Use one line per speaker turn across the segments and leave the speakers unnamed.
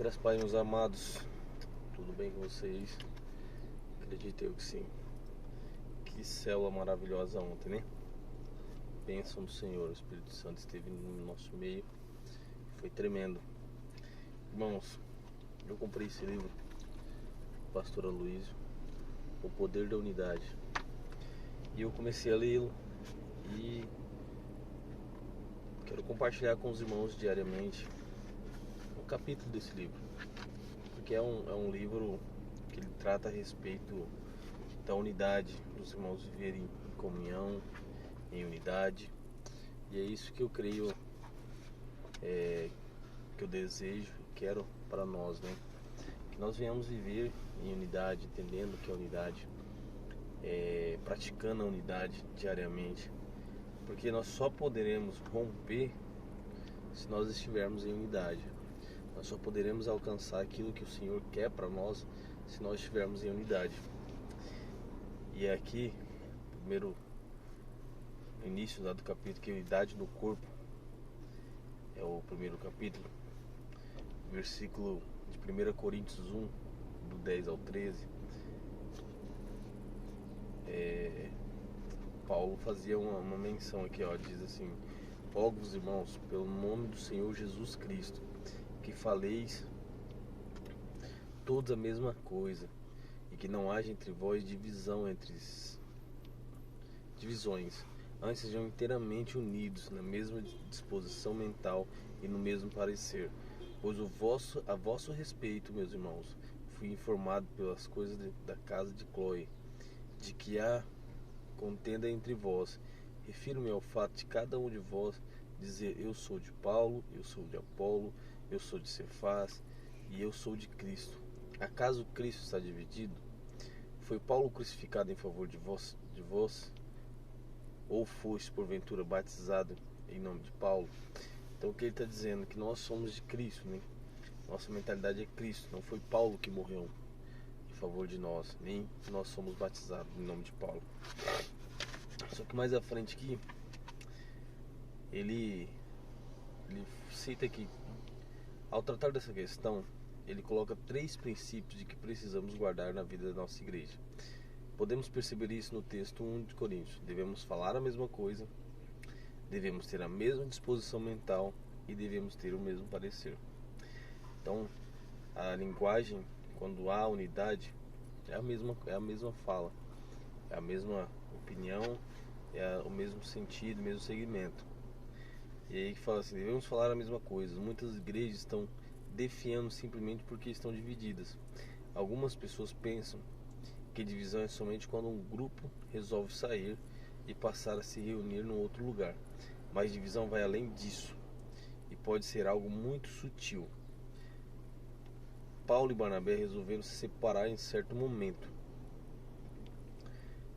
Graças a Pai, meus amados, tudo bem com vocês? Acredito eu que sim. Que célula maravilhosa ontem, né? Bênção do Senhor, o Espírito Santo esteve no nosso meio, foi tremendo. Irmãos, eu comprei esse livro do pastor Aloysio, O Poder da Unidade, e eu comecei a lê-lo e quero compartilhar com os irmãos diariamente um capítulo desse livro, porque é um livro que ele trata a respeito da unidade, dos irmãos viverem em comunhão, em unidade, e é isso que eu creio, que eu desejo e quero para nós, né? Que nós venhamos viver em unidade, entendendo que a unidade, praticando a unidade diariamente, porque nós só poderemos romper se nós estivermos em unidade. Nós só poderemos alcançar aquilo que o Senhor quer para nós se nós estivermos em unidade. E aqui, primeiro início lá do capítulo, que é a unidade no corpo, é o primeiro capítulo, versículo de 1 Coríntios 1, do 10 ao 13. Paulo fazia uma menção aqui, ó, diz assim: rogo-vos, irmãos, pelo nome do Senhor Jesus Cristo, que faleis todos a mesma coisa, e que não haja entre vós divisões, antes sejam inteiramente unidos na mesma disposição mental e no mesmo parecer. Pois a vosso respeito, meus irmãos, fui informado pelas coisas da casa de Cloe, de que há contenda entre vós. Refiro-me ao fato de cada um de vós dizer: eu sou de Paulo, eu sou de Apolo, eu sou de Cefás e eu sou de Cristo. Acaso Cristo está dividido? Foi Paulo crucificado em favor de vós? Ou foste porventura batizado em nome de Paulo? Então o que ele está dizendo? Que nós somos de Cristo, né? Nossa mentalidade é Cristo. Não foi Paulo que morreu em favor de nós, nem nós somos batizados em nome de Paulo. Só que mais à frente aqui, ele cita que, ao tratar dessa questão, ele coloca 3 princípios de que precisamos guardar na vida da nossa igreja. Podemos perceber isso no texto 1 de Coríntios. Devemos falar a mesma coisa, devemos ter a mesma disposição mental e devemos ter o mesmo parecer. Então, a linguagem, quando há unidade, é a mesma fala, é a mesma opinião, o mesmo sentido, o mesmo segmento. E aí que fala assim: devemos falar a mesma coisa. Muitas igrejas estão definhando simplesmente porque estão divididas. Algumas pessoas pensam que divisão é somente quando um grupo resolve sair e passar a se reunir num outro lugar. Mas divisão vai além disso e pode ser algo muito sutil. Paulo e Barnabé resolveram se separar em certo momento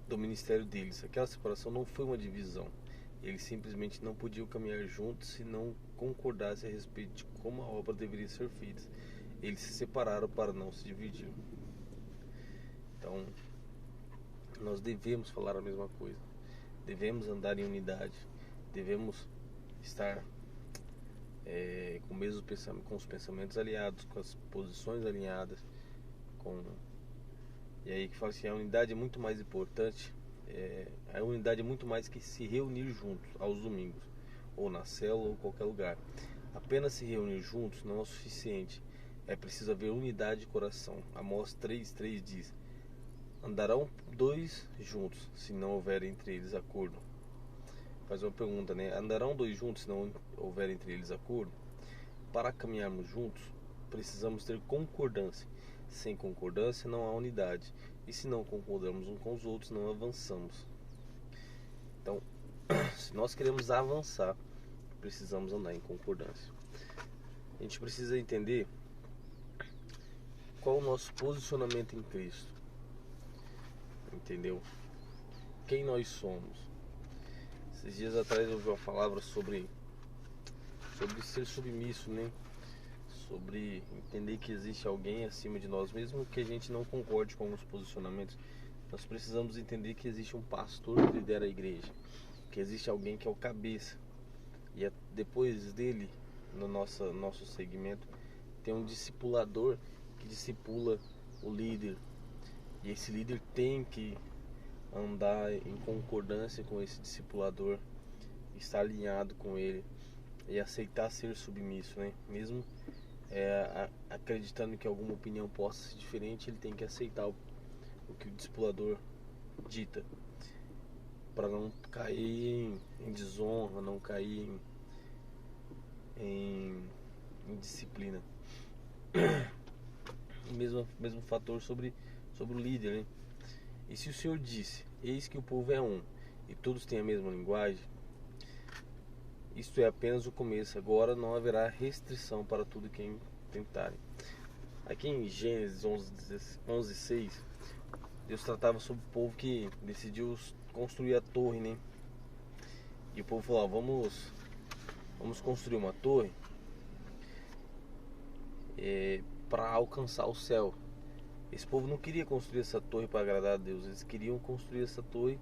do ministério deles. Aquela separação não foi uma divisão. Eles simplesmente não podiam caminhar juntos se não concordassem a respeito de como a obra deveria ser feita. Eles se separaram para não se dividir. Então, nós devemos falar a mesma coisa, devemos andar em unidade, devemos estar com o mesmo pensamento, com os pensamentos alinhados, com as posições alinhadas, e aí que fala assim: a unidade é muito mais importante, a unidade é muito mais que se reunir juntos aos domingos, ou na célula, ou em qualquer lugar. Apenas se reunir juntos não é o suficiente, é preciso haver unidade de coração. Amós 3:3 diz: andarão 2 juntos, se não houver entre eles acordo. Faz uma pergunta, né? Andarão 2 juntos se não houver entre eles acordo? Para caminharmos juntos, precisamos ter concordância. Sem concordância não há unidade. E se não concordamos uns com os outros, não avançamos. Então, se nós queremos avançar, precisamos andar em concordância. A gente precisa entender qual o nosso posicionamento em Cristo. Entendeu? Quem nós somos. Esses dias atrás eu ouvi uma palavra sobre ser submisso, né? Sobre entender que existe alguém acima de nós, mesmo que a gente não concorde com alguns posicionamentos. Nós precisamos entender que existe um pastor que lidera a igreja, que existe alguém que é o cabeça, e depois dele, no nosso segmento, tem um discipulador que discipula o líder. E esse líder tem que andar em concordância com esse discipulador, estar alinhado com ele e aceitar ser submisso, né? Mesmo acreditando que alguma opinião possa ser diferente, ele tem que aceitar o que o discipulador dita, para não cair em desonra, não cair em disciplina. Mesmo fator sobre o líder, né? E se o Senhor disse: eis que o povo é um e todos têm a mesma linguagem, isto é apenas o começo. Agora não haverá restrição para tudo quem tentarem. Aqui em Gênesis 11:6, Deus tratava sobre o povo que decidiu construir a torre, né? E o povo falou: vamos construir uma torre para alcançar o céu. Esse povo não queria construir essa torre para agradar a Deus, eles queriam construir essa torre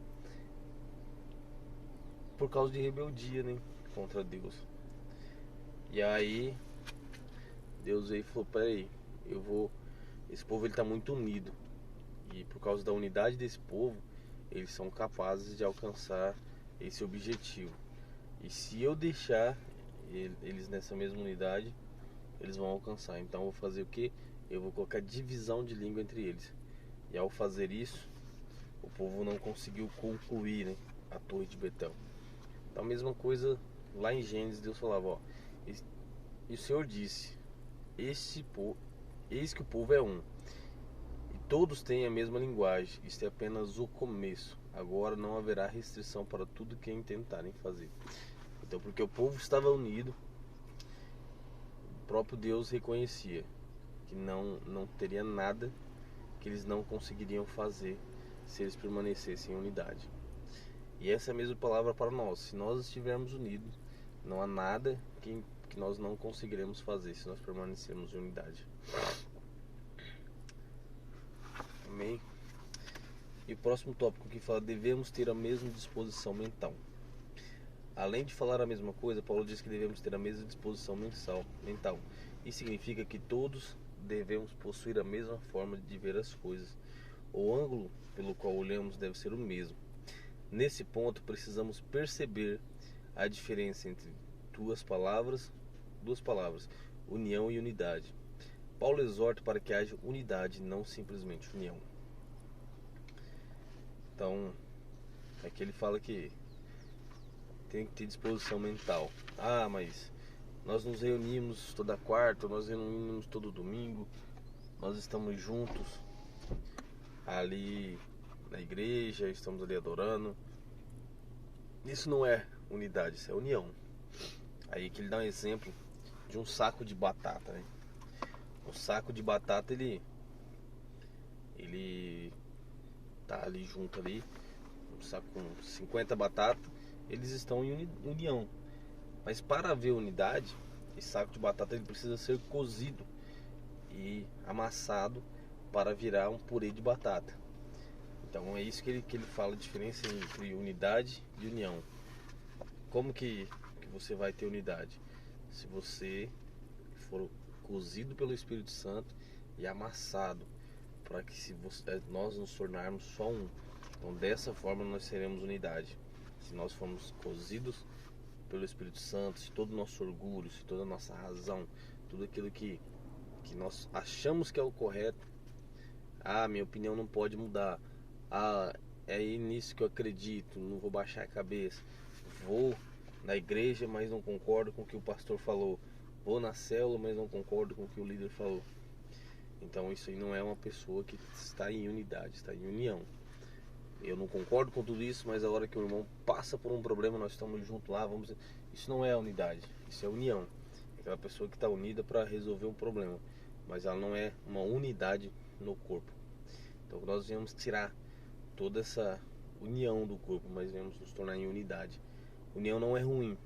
por causa de rebeldia, né, contra Deus. E aí Deus veio e falou: peraí, esse povo ele está muito unido, e por causa da unidade desse povo eles são capazes de alcançar esse objetivo. E se eu deixar eles nessa mesma unidade, eles vão alcançar. Então eu vou fazer o que? Eu vou colocar divisão de língua entre eles. E ao fazer isso, o povo não conseguiu concluir, né, a torre de Betel. Então a mesma coisa lá em Gênesis, Deus falava: ó, e o Senhor disse: eis que o povo é um e todos têm a mesma linguagem. Isto é apenas o começo. Agora não haverá restrição para tudo que tentarem fazer. Então, porque o povo estava unido, o próprio Deus reconhecia que não teria nada que eles não conseguiriam fazer se eles permanecessem em unidade. E essa é a mesma palavra para nós. Se nós estivermos unidos, não há nada que nós não conseguiremos fazer se nós permanecermos em unidade. Amém? E o próximo tópico que fala: devemos ter a mesma disposição mental. Além de falar a mesma coisa, Paulo diz que devemos ter a mesma disposição mental. Isso significa que todos devemos possuir a mesma forma de ver as coisas. O ângulo pelo qual olhamos deve ser o mesmo. Nesse ponto, precisamos perceber a diferença entre duas palavras, união e unidade. Paulo exorta para que haja unidade, não simplesmente união. Então, aqui ele fala que tem que ter disposição mental. Ah, mas nós nos reunimos toda quarta, nós nos reunimos todo domingo, nós estamos juntos ali na igreja, estamos ali adorando. Isso não é unidade, isso é união. Aí que ele dá um exemplo de um saco de batata, né? O saco de batata, ele tá ali junto ali, um saco com 50 batatas, eles estão em união. Mas para haver unidade, esse saco de batata ele precisa ser cozido e amassado para virar um purê de batata. Então é isso que ele fala, a diferença entre unidade e união. Como que você vai ter unidade? Se você for cozido pelo Espírito Santo e amassado, para que nós nos tornarmos só um. Então dessa forma nós seremos unidade. Se nós formos cozidos pelo Espírito Santo, se todo o nosso orgulho, se toda a nossa razão, tudo aquilo que nós achamos que é o correto, minha opinião não pode mudar, é nisso que eu acredito, não vou baixar a cabeça, vou na igreja, mas não concordo com o que o pastor falou, vou na célula, mas não concordo com o que o líder falou. Então isso aí não é uma pessoa que está em unidade, está em união. Eu não concordo com tudo isso, mas a hora que o irmão passa por um problema, nós estamos juntos lá, isso não é unidade, isso é união. É aquela pessoa que está unida para resolver um problema, mas ela não é uma unidade no corpo. Então nós devemos tirar toda essa união do corpo, mas devemos nos tornar em unidade. União não é ruim,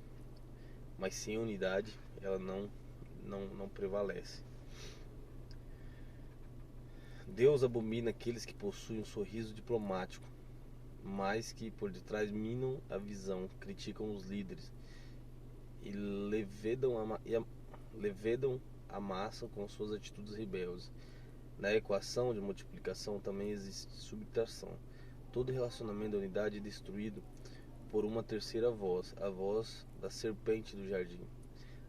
mas sem unidade ela não prevalece. Deus abomina aqueles que possuem um sorriso diplomático, mas que por detrás minam a visão, criticam os líderes e levedam amassam com suas atitudes rebeldes. Na equação de multiplicação também existe subtração. Todo relacionamento da unidade é destruído por uma terceira voz, a voz da serpente do jardim.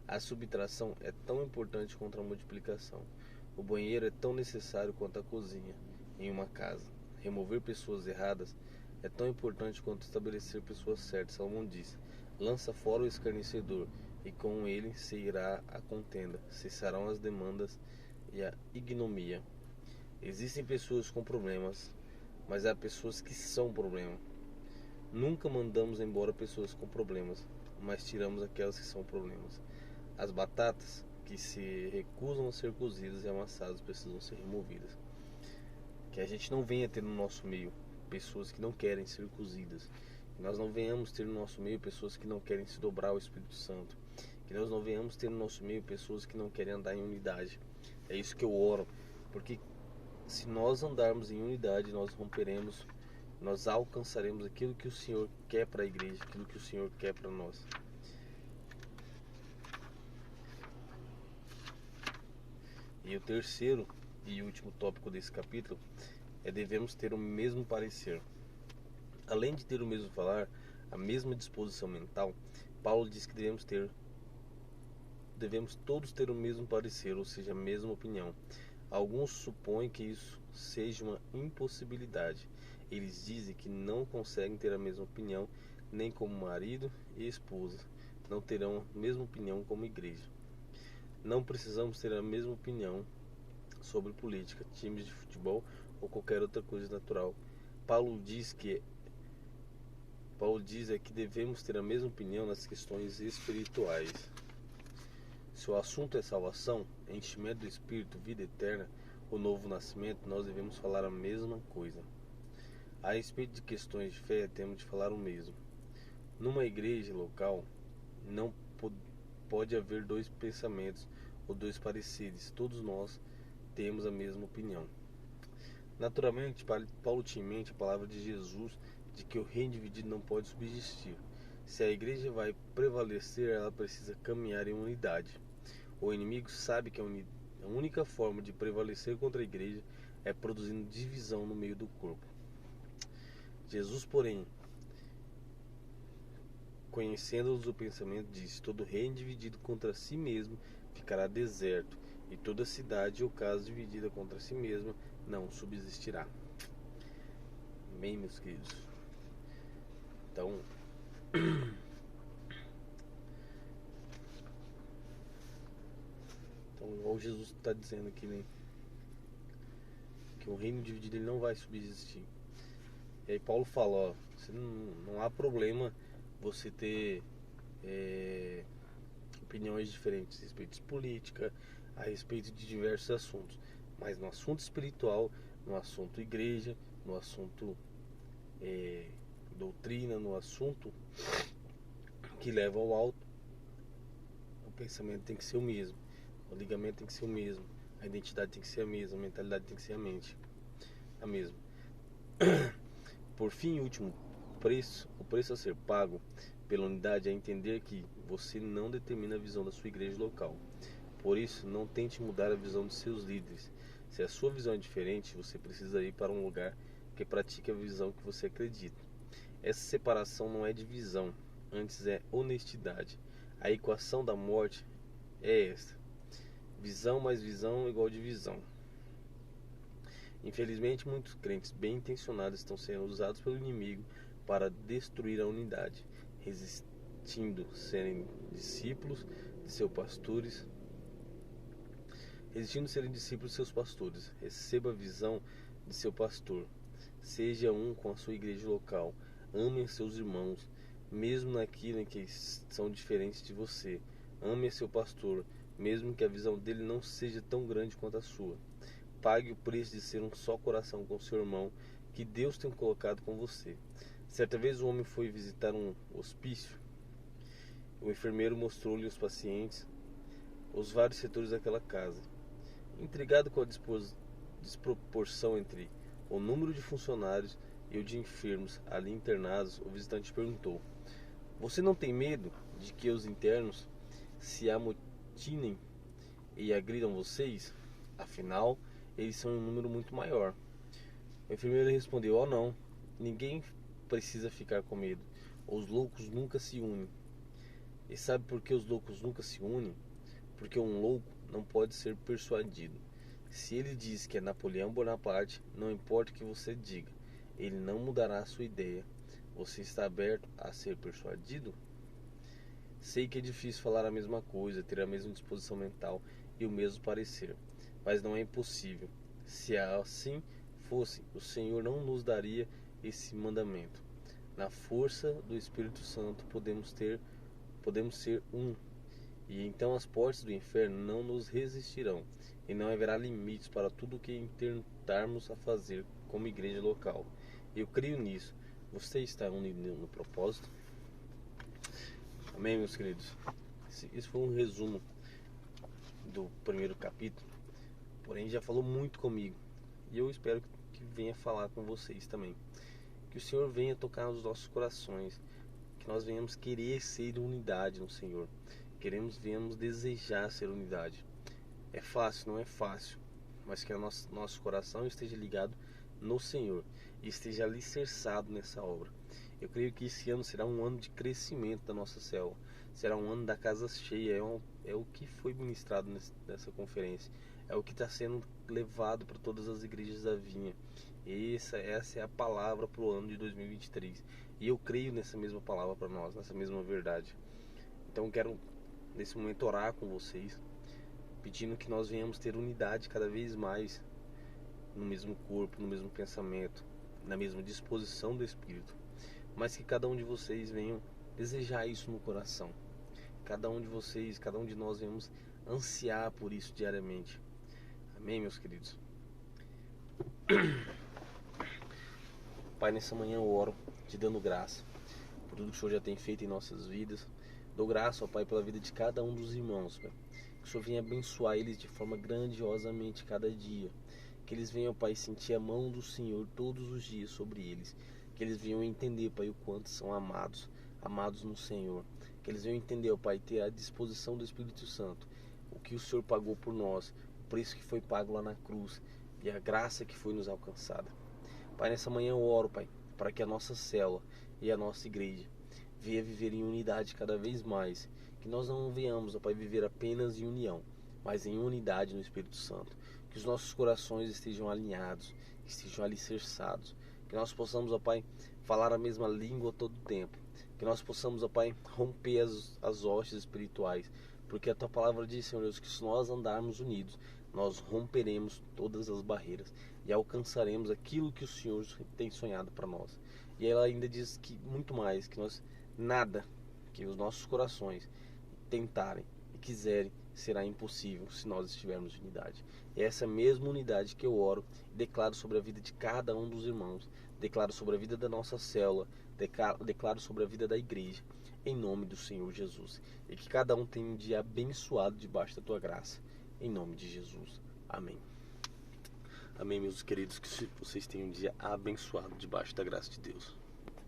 A subtração é tão importante quanto a multiplicação. O banheiro é tão necessário quanto a cozinha em uma casa. Remover pessoas erradas é tão importante quanto estabelecer pessoas certas. Salomão diz: lança fora o escarnecedor, e com ele se irá a contenda, cessarão as demandas e a ignomínia. Existem pessoas com problemas, mas há pessoas que são problema. Nunca mandamos embora pessoas com problemas, mas tiramos aquelas que são problemas. As batatas que se recusam a ser cozidas e amassadas precisam ser removidas. Que a gente não venha ter no nosso meio pessoas que não querem ser cozidas. Que nós não venhamos ter no nosso meio pessoas que não querem se dobrar ao Espírito Santo. Que nós não venhamos ter no nosso meio pessoas que não querem andar em unidade. É isso que eu oro, porque se nós andarmos em unidade, nós romperemos, nós alcançaremos aquilo que o Senhor quer para a igreja, aquilo que o Senhor quer para nós. E o terceiro e último tópico desse capítulo é: devemos ter o mesmo parecer. Além de ter o mesmo falar, a mesma disposição mental, Paulo diz que devemos todos ter o mesmo parecer, ou seja, a mesma opinião. Alguns supõem que isso seja uma impossibilidade. Eles dizem que não conseguem ter a mesma opinião, nem como marido e esposa. Não terão a mesma opinião como igreja. Não precisamos ter a mesma opinião sobre política, times de futebol ou qualquer outra coisa natural. Paulo diz que devemos ter a mesma opinião nas questões espirituais. Se o assunto é salvação, enchimento do Espírito, vida eterna, o novo nascimento, nós devemos falar a mesma coisa. A respeito de questões de fé, temos de falar o mesmo. Numa igreja local, não pode haver dois pensamentos ou dois pareceres. Todos nós temos a mesma opinião. Naturalmente, Paulo tinha em mente a palavra de Jesus de que o reino dividido não pode subsistir. Se a igreja vai prevalecer, ela precisa caminhar em unidade. O inimigo sabe que a única forma de prevalecer contra a igreja é produzindo divisão no meio do corpo. Jesus, porém, conhecendo-os o pensamento, disse: todo reino dividido contra si mesmo ficará deserto, e toda cidade ou casa dividida contra si mesma não subsistirá. Amém, meus queridos? Então, igual Jesus está dizendo aqui, né? Que o reino dividido ele não vai subsistir. E aí Paulo fala, ó, não há problema você ter opiniões diferentes a respeito de política, a respeito de diversos assuntos. Mas no assunto espiritual, no assunto igreja, no assunto doutrina, no assunto que leva ao alto, o pensamento tem que ser o mesmo, o ligamento tem que ser o mesmo, a identidade tem que ser a mesma, a mentalidade tem que ser a mesma. Por fim, último, o preço a ser pago pela unidade é entender que você não determina a visão da sua igreja local. Por isso, não tente mudar a visão de seus líderes. Se a sua visão é diferente, você precisa ir para um lugar que pratique a visão que você acredita. Essa separação não é divisão, antes é honestidade. A equação da morte é esta: visão mais visão igual divisão. Infelizmente, muitos crentes bem intencionados estão sendo usados pelo inimigo para destruir a unidade, resistindo serem discípulos de seus pastores. Receba a visão de seu pastor. Seja um com a sua igreja local. Ame seus irmãos, mesmo naquilo em que são diferentes de você. Ame seu pastor, mesmo que a visão dele não seja tão grande quanto a sua. Pague o preço de ser um só coração com seu irmão que Deus tem colocado com você. Certa vez um homem foi visitar um hospício. O enfermeiro mostrou-lhe os pacientes, os vários setores daquela casa. Intrigado com a desproporção entre o número de funcionários e o de enfermos ali internados, o visitante perguntou: você não tem medo de que os internos se amotinem e agridam vocês? Afinal, eles são em um número muito maior. O enfermeiro respondeu: oh não, ninguém precisa ficar com medo. Os loucos nunca se unem. E sabe por que os loucos nunca se unem? Porque um louco não pode ser persuadido. Se ele diz que é Napoleão Bonaparte, não importa o que você diga, ele não mudará a sua ideia. Você está aberto a ser persuadido? Sei que é difícil falar a mesma coisa, ter a mesma disposição mental e o mesmo parecer, mas não é impossível. Se assim fosse, o Senhor não nos daria esse mandamento. Na força do Espírito Santo podemos ser um, e então as portas do inferno não nos resistirão, e não haverá limites para tudo o que intentarmos a fazer como igreja local. Eu creio nisso. Você está unido no propósito? Amém, meus queridos? Esse foi um resumo do primeiro capítulo, porém já falou muito comigo, e eu espero que venha falar com vocês também. Que o Senhor venha tocar nos nossos corações, que nós venhamos querer ser unidade no Senhor, venhamos desejar ser unidade. É fácil? Não é fácil, mas que o nosso coração esteja ligado no Senhor e esteja alicerçado nessa obra. Eu creio que esse ano será um ano de crescimento da nossa célula, será um ano da casa cheia, é o que foi ministrado nessa conferência, é o que está sendo levado para todas as igrejas da Vinha. Essa é a palavra para o ano de 2023, e eu creio nessa mesma palavra para nós, nessa mesma verdade. Então quero nesse momento orar com vocês, pedindo que nós venhamos ter unidade cada vez mais no mesmo corpo, no mesmo pensamento, na mesma disposição do Espírito, mas que cada um de vocês venham desejar isso no coração. Cada um de vocês, cada um de nós venhamos ansiar por isso diariamente. Amém, meus queridos? Pai, nessa manhã eu oro te dando graça por tudo que o Senhor já tem feito em nossas vidas. Dou graça, ó Pai, pela vida de cada um dos irmãos, Pai. Que o Senhor venha abençoar eles de forma grandiosamente cada dia. Que eles venham, Pai, sentir a mão do Senhor todos os dias sobre eles. Que eles venham entender, Pai, o quanto são amados no Senhor. Que eles venham entender, ó Pai, ter a disposição do Espírito Santo, o que o Senhor pagou por nós, o preço que foi pago lá na cruz e a graça que foi nos alcançada. Pai, nessa manhã eu oro, Pai, para que a nossa célula e a nossa igreja venha viver em unidade cada vez mais. Que nós não venhamos, ó Pai, viver apenas em união, mas em unidade no Espírito Santo. Que os nossos corações estejam alinhados, estejam alicerçados. Que nós possamos, ó Pai, falar a mesma língua todo o tempo. Que nós possamos, ó Pai, romper as hostes espirituais. Porque a Tua palavra diz, Senhor Deus, que se nós andarmos unidos, nós romperemos todas as barreiras e alcançaremos aquilo que o Senhor tem sonhado para nós. E ela ainda diz que muito mais, que nada que os nossos corações tentarem e quiserem será impossível se nós estivermos em unidade. É essa mesma unidade que eu oro e declaro sobre a vida de cada um dos irmãos, declaro sobre a vida da nossa célula, declaro sobre a vida da igreja, em nome do Senhor Jesus. E que cada um tenha um dia abençoado debaixo da Tua graça, em nome de Jesus. Amém. Amém, meus queridos, que vocês tenham um dia abençoado debaixo da graça de Deus.